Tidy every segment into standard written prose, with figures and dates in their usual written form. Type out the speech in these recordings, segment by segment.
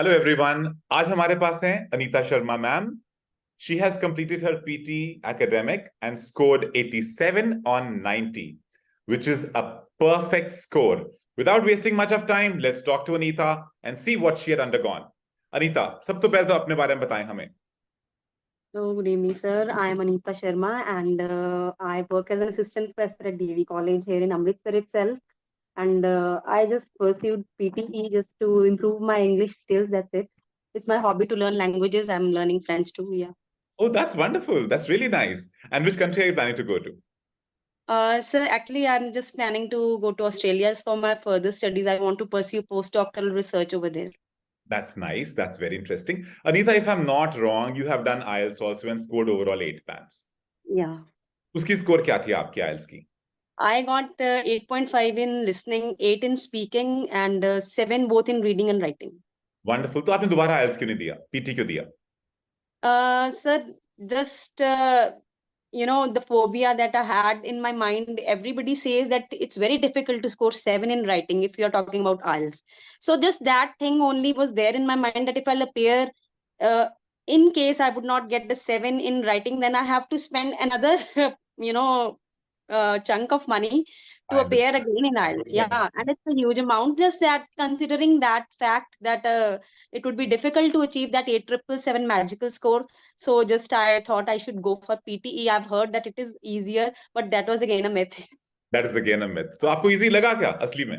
Hello everyone. आज हमारे पास हैं Anita Sharma ma'am. She has completed her PT academic and scored 87 on 90, which is a perfect score. Without wasting much of time, let's talk to Anita and see what she had undergone. Anita, सब तो पहले तो अपने बारे में बताएं हमें. So, good evening, sir. I am Anita Sharma and I work as an assistant professor at DAV College here in Amritsar itself. And I just pursued PTE just to improve my English skills. That's it. It's my hobby to learn languages. I'm learning French too. Yeah. Oh, that's wonderful. That's really nice. And which country are you planning to go to? Sir, actually, I'm just planning to go to Australia for my further studies. I want to pursue postdoctoral research over there. That's nice. That's very interesting. Anita, if I'm not wrong, you have done IELTS also and scored overall 8 bands. Yeah. उसकी score क्या थी आपकी IELTS की? I got 8.5 in listening, 8 in speaking, and 7 both in reading and writing. Wonderful. तो आपने दोबारा IELTS क्यों नहीं दिया? PT क्यों दिया? Sir, just the phobia that I had in my mind, everybody says that it's very difficult to score 7 in writing if you're talking about IELTS. So just that thing only was there in my mind that if I'll appear, in case I would not get the 7 in writing, then I have to spend another, chunk of money to appear again in IELTS. Yeah, and it's a huge amount. Just that considering that fact that it would be difficult to achieve that 8777 magical score. So just I thought I should go for PTE. I've heard that it is easier, but that was again a myth. That is again a myth. तो आपको easy लगा क्या असली में?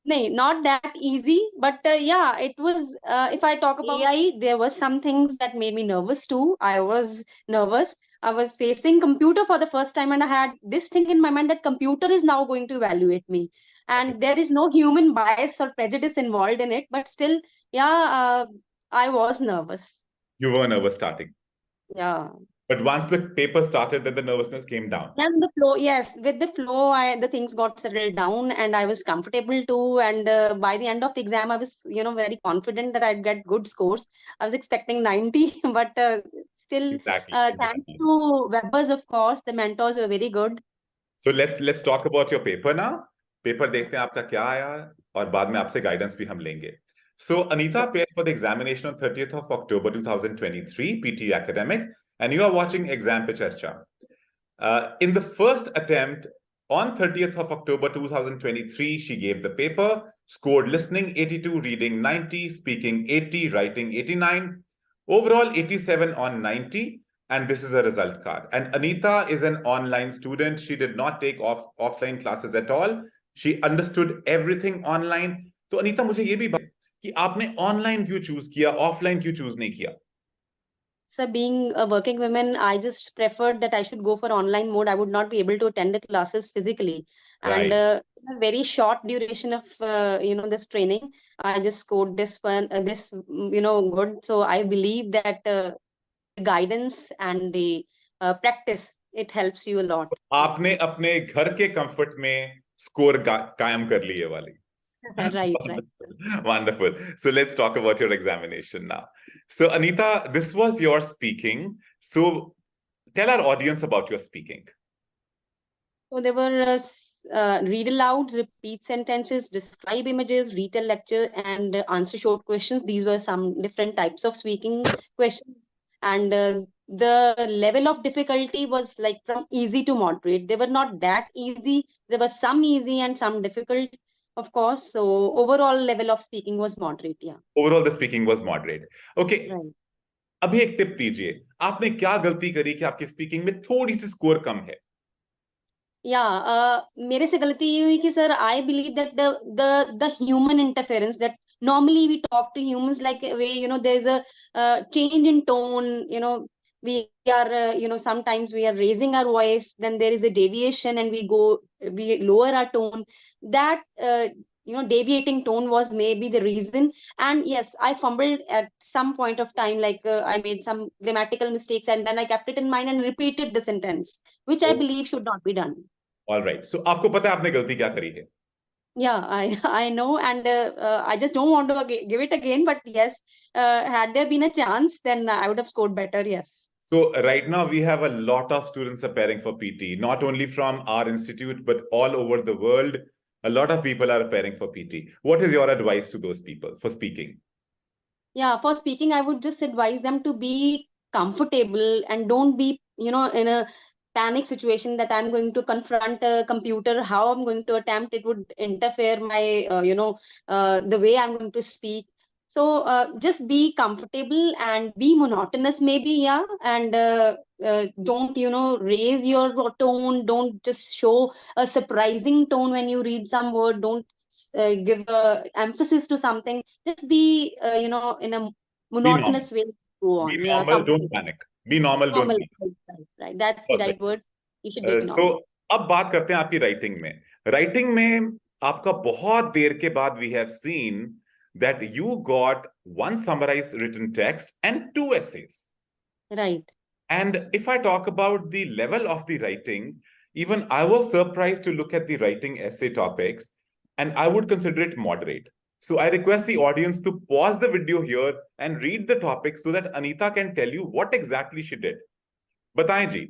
No, not that easy, but yeah, it was. If I talk about AI, there were some things that made me nervous too. I was nervous. I was facing computer for the first time, and I had this thing in my mind that computer is now going to evaluate me, and there is no human bias or prejudice involved in it. But still, yeah, I was nervous. You were nervous starting. Yeah. But once the paper started, then the nervousness came down. And the flow, yes, with the flow, the things got settled down, and I was comfortable too. And by the end of the exam, I was, very confident that I'd get good scores. I was expecting 90, but still, Exactly. thanks to Webberz, of course, the mentors were very good. So let's talk about your paper now. Paper देखते हैं आपका क्या आया और बाद में आपसे guidance भी हम लेंगे. So Anita appeared for the examination on 30th of October 2023, PTE academic, and you are watching Exam Pe Charcha. In the first attempt, on 30th of October 2023, she gave the paper, scored listening 82, reading 90, speaking 80, writing 89, overall 87 on 90, and this is a result card. And Anita is an online student. She did not take offline classes at all. She understood everything online. तो अनीता मुझे ये भी बात कि आपने online क्यों choose किया, offline क्यों चूज नहीं किया? So being a working woman, I just preferred that I should go for online mode. I would not be able to attend the classes physically. Right. And in a very short duration of, this training, I just scored this one, good. So I believe that the guidance and the practice, it helps you a lot. आपने अपने घर के comfort में score कायम कर लिए वाली. Right. Wonderful. So let's talk about your examination now. So Anita, this was your speaking. So tell our audience about your speaking. So there were read alouds, repeat sentences, describe images, retell lecture, and answer short questions. These were some different types of speaking questions. And the level of difficulty was like from easy to moderate. They were not that easy. There was some easy and some difficult, of course. So overall level of speaking was moderate. Yeah. Overall, the speaking was moderate. Okay. Right. अभी एक tip दीजिए, आपने क्या गलती करी कि आपकी speaking में थोड़ी सी स्कोर कम है? मेरे से गलती ये हुई कि sir I believe that the human interference that normally we talk to humans like there's a change in tone, we are sometimes we are raising our voice, then there is a deviation and we lower our tone. That deviating tone was maybe the reason. And yes, I fumbled at some point of time, like I made some grammatical mistakes, and then I kept it in mind and repeated the sentence, which I believe should not be done. All right. So आपको पता है आपने गलती क्या करी है? Yeah, I know, and I just don't want to give it again. But yes, had there been a chance, then I would have scored better. Yes. So right now we have a lot of students preparing for PT, not only from our institute, but all over the world. A lot of people are preparing for PT. What is your advice to those people for speaking? Yeah, for speaking, I would just advise them to be comfortable and don't be, in a panic situation that I'm going to confront a computer, how I'm going to attempt it would interfere my, the way I'm going to speak. So just be comfortable and be monotonous, maybe, yeah, and don't, raise your tone. Don't just show a surprising tone when you read some word. Don't give emphasis to something. Just be in a Be normal. monotonous way. Go Be on, yeah, normal, don't comfortable, panic. Be normal, don't normal. panic. Right, that's the right Perfect. word. You should be so normal. अब बात करते हैं आपकी writing में आपका बहुत देर के बाद we have seen that you got one summarised written text and two essays. Right. And if I talk about the level of the writing, even I was surprised to look at the writing essay topics, and I would consider it moderate. So I request the audience to pause the video here and read the topic so that Anita can tell you what exactly she did. बताएं जी,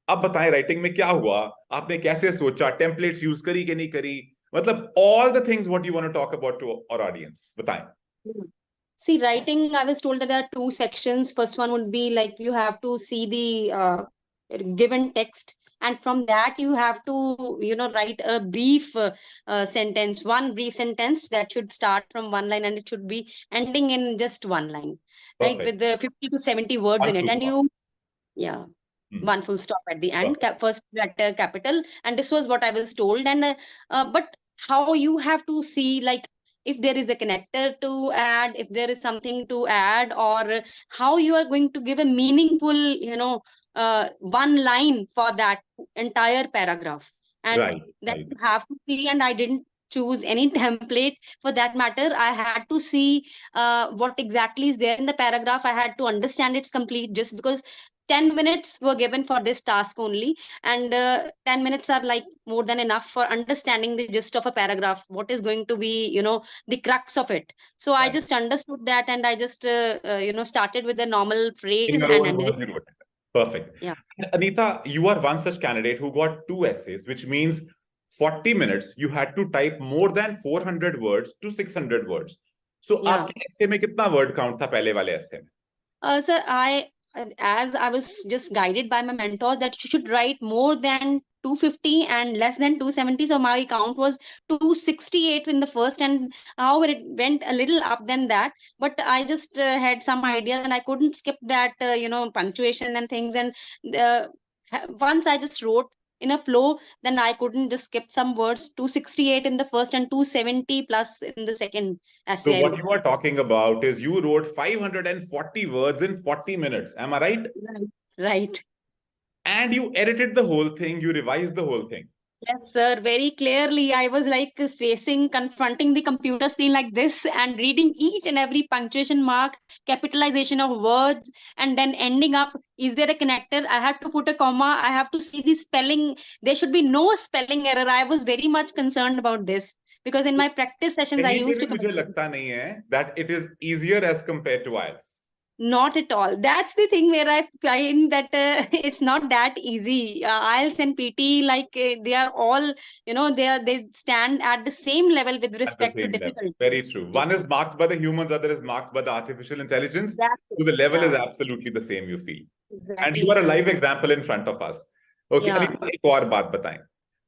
अब बताएं writing में क्या हुआ, आपने कैसे सोचा, templates use करी कि नहीं करी, मतलब all the things what you want to talk about to our audience, बताएं. See, writing, I was told that there are two sections. First one would be like you have to see the given text, and from that you have to, write a brief sentence, one brief sentence that should start from one line and it should be ending in just one line, right? Perfect. With the 50 to 70 words One in it. full And stop. yeah, Hmm. one full stop at the end, Perfect. first letter capital. And this was what I was told. And but how you have to see, like, if there is a connector to add, if there is something to add, or how you are going to give a meaningful, one line for that entire paragraph. And Right, that right. you have to see. And I didn't choose any template for that matter. I had to see what exactly is there in the paragraph. I had to understand its complete, just because 10 minutes were given for this task only, and 10 minutes are like more than enough for understanding the gist of a paragraph, what is going to be, the crux of it. So I Right. just understood that, and I just started with the normal In phrase your and own ended it. words, you wrote it. Perfect. Yeah. And Anita, you are one such candidate who got two essays, which means 40 minutes, you had to type more than 400 words to 600 words. So, Yeah. आपके essay में कितना word count था पहले वाले essay में? Sir, as I was just guided by my mentors that you should write more than 250 and less than 270. So my count was 268 in the first, and however it went a little up than that. But I just had some ideas, and I couldn't skip that, punctuation and things. And uh, once I just wrote in a flow, then I couldn't just skip some words. 268 in the first and 270 plus in the second So essay I what wrote. you are talking about is you wrote 540 words in 40 minutes. Am I right? Right. Right. And you edited the whole thing, you revised the whole thing. Yes, sir. Very clearly, I was like confronting the computer screen like this and reading each and every punctuation mark, capitalization of words, and then ending up, is there a connector? I have to put a comma. I have to see the spelling. There should be no spelling error. I was very much concerned about this because in my practice sessions, I कहीं पे used भी to मुझे लगता नहीं है that it is easier as compared to IELTS. Not at all. That's the thing where I find that it's not that easy. IELTS and PT, like they are all, they stand at the same level with At the respect to same level. difficulty. Very true. Yeah. One is marked by the humans, other is marked by the artificial intelligence. That's So it. the level is Yeah, absolutely the same, you feel. And you exactly, are a sir. live example in front of us. Okay, Yeah. Anita, एक और बात बताएं.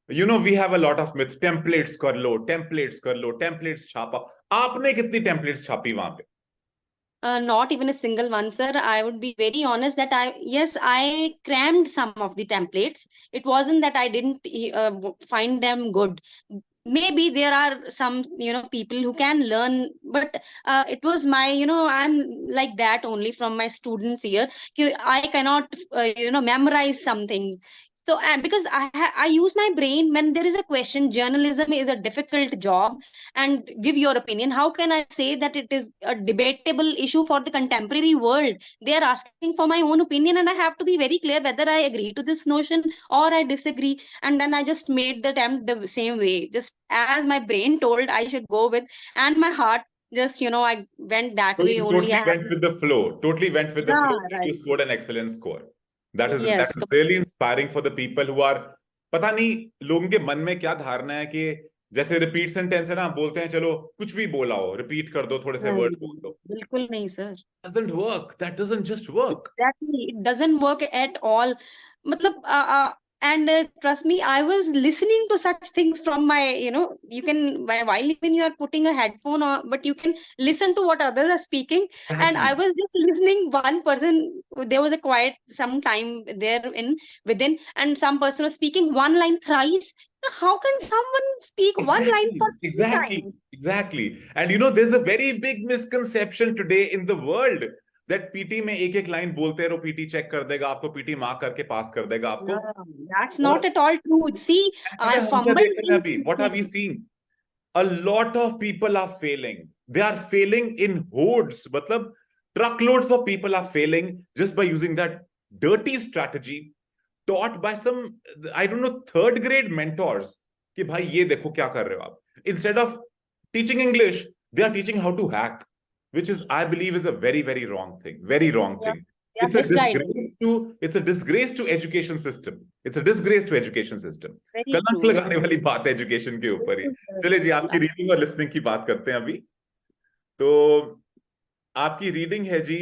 You know, we have a lot of myths. Templates कर लो, templates कर लो, templates छापा. आपने कितनी templates छापी वहां पे? Not even a single one, sir. I would be very honest that I crammed some of the templates. It wasn't that I didn't find them good. Maybe there are some, people who can learn, but it was my, I'm like that only from my students here. I cannot, memorize some things. So, because I use my brain when there is a question. Journalism is a difficult job, and give your opinion. How can I say that it is a debatable issue for the contemporary world? They are asking for my own opinion, and I have to be very clear whether I agree to this notion or I disagree. And then I just made the attempt the same way, just as my brain told I should go with, and my heart just, I went that So way you only. totally I have went with the flow. Totally went with the yeah, flow. And you right. scored an excellent score. That Yes. is really inspiring for the people who are. पता नहीं लोगों के मन में क्या धारणा है कि जैसे रिपीट सेंटेंस है ना, बोलते हैं चलो कुछ भी बोला हो, रिपीट कर दो, थोड़े से वर्ड बोल दो. बिल्कुल नहीं sir. Doesn't work. That doesn't just work. Exactly, it doesn't work at all. मतलब and trust me, I was listening to such things from my, you can while even you are putting a headphone on, but you can listen to what others are speaking. And I Exactly. was just listening one person. There was a quiet some time there in within, and some person was speaking one line thrice. How can someone speak one line for Exactly. three Exactly. times? Exactly. And you know, there's a very big misconception today in the world that PT में एक एक line बोलते रहो, PT check कर देगा आपको, PT mark करके पास कर देगा आपको. No, that's not at all true. See, I हम क्या fumbled. देख रहे हैं अभी? What are we seeing? A lot of people are failing. They are failing in hordes. मतलब truckloads of people are failing just by using that dirty strategy taught by some, I don't know, third grade mentors. कि भाई ये देखो क्या कर रहे हो आप. Instead of teaching English, they are teaching how to hack, which is, I believe, is a very, very wrong thing. Very wrong Yeah, thing. yeah, It's a misguided. disgrace to education system. It's a disgrace to education system. Very कलंक true. लगाने वाली बात है education के ऊपर ही. चलिए जी, आपकी reading और लिसनिंग की बात करते हैं अभी. तो आपकी रीडिंग है जी,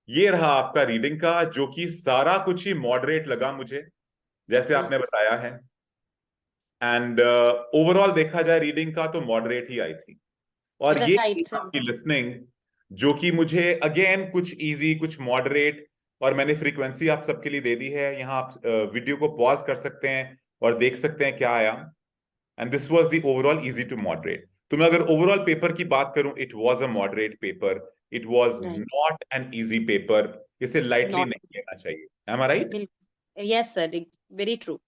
ये रहा आपका रीडिंग का, जो कि सारा कुछ ही मॉडरेट लगा मुझे, जैसे आपने बताया है. एंड ओवरऑल देखा जाए रीडिंग का तो मॉडरेट ही आई थी. और ये Right, sir. आपकी लिसनिंग, जो कि मुझे अगेन कुछ इजी, कुछ मॉडरेट, और मैंने फ्रीक्वेंसी आप सबके लिए दे दी है. यहाँ आप वीडियो को पॉज कर सकते हैं और देख सकते हैं क्या आया. And this was the overall easy to moderate. तो मैं अगर ओवरऑल पेपर की बात करूं, it was a moderate paper. It was Right. Not an easy paper. इसे लाइटली Not नहीं लेना चाहिए. Am I right? yes, sir. Very true.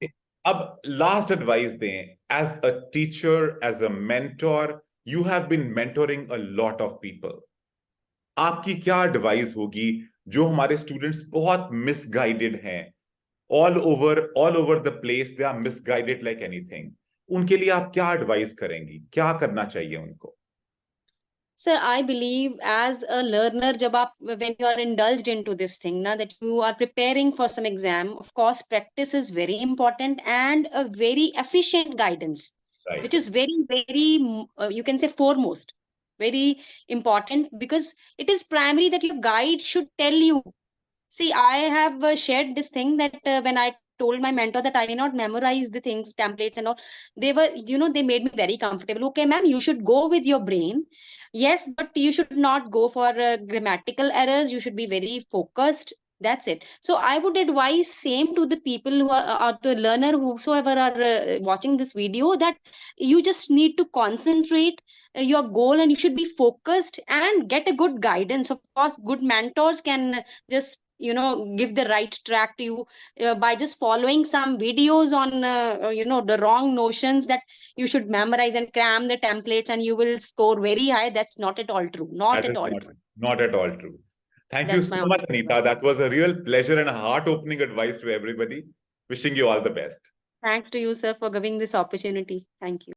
अब लास्ट एडवाइस दें. As a teacher, as a mentor, you have been mentoring a lot of people. आपकी क्या advice होगी जो हमारे स्टूडेंट्स बहुत मिसगाइडेड हैं, all over the place they are misguided like anything. उनके लिए आप क्या एडवाइस करेंगी? क्या करना चाहिए उनको? Sir, I believe as a learner, when you are indulged into this thing, now that you are preparing for some exam, of course, practice is very important and a very efficient guidance, which Right. is very, very, you can say foremost, very important, because it is primary that your guide should tell you. See, I have shared this thing that when I told my mentor that I may not memorize the things, templates and all, they were, they made me very comfortable. Okay, ma'am, you should go with your brain. Yes, but you should not go for grammatical errors. You should be very focused. That's it. So I would advise same to the people who are the learner, whosoever are watching this video, that you just need to concentrate your goal and you should be focused and get a good guidance. Of course, good mentors can just give the right track to you by just following some videos on the wrong notions that you should memorize and cram the templates and you will score very high. That's not at all true. Not That at is all true. not at all true. Thank you That's my so much, opinion. Anita. That was a real pleasure and a heart-opening advice to everybody. Wishing you all the best. Thanks to you, sir, for giving this opportunity. Thank you.